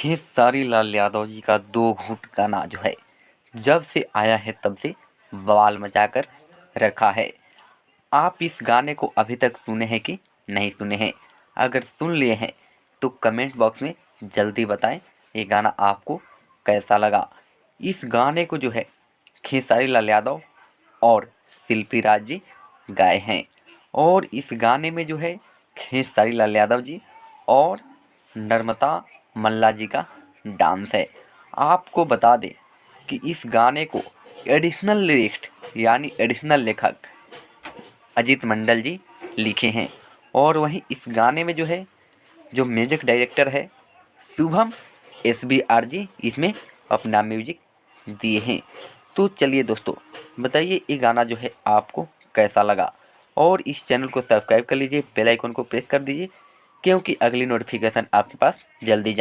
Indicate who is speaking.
Speaker 1: खेसारी लाल यादव जी का दो घूंट गाना जो है जब से आया है तब से बवाल मचा कर रखा है। आप इस गाने को अभी तक सुने हैं कि नहीं सुने हैं? अगर सुन लिए हैं तो कमेंट बॉक्स में जल्दी बताएं ये गाना आपको कैसा लगा। इस गाने को जो है खेसारी लाल यादव और शिल्पी राज जी गाए हैं और इस गाने में जो है खेसारी लाल यादव जी और नर्मदा मल्ला जी का डांस है। आपको बता दें कि इस गाने को एडिशनल लिरिक्स यानी एडिशनल लेखक अजीत मंडल जी लिखे हैं और वहीं इस गाने में जो है जो म्यूजिक डायरेक्टर है शुभम SBR जी इसमें अपना म्यूजिक दिए हैं। तो चलिए दोस्तों बताइए ये गाना जो है आपको कैसा लगा और इस चैनल को सब्सक्राइब कर लीजिए, बेल आइकन को प्रेस कर दीजिए क्योंकि अगली नोटिफिकेशन आपके पास जल्दी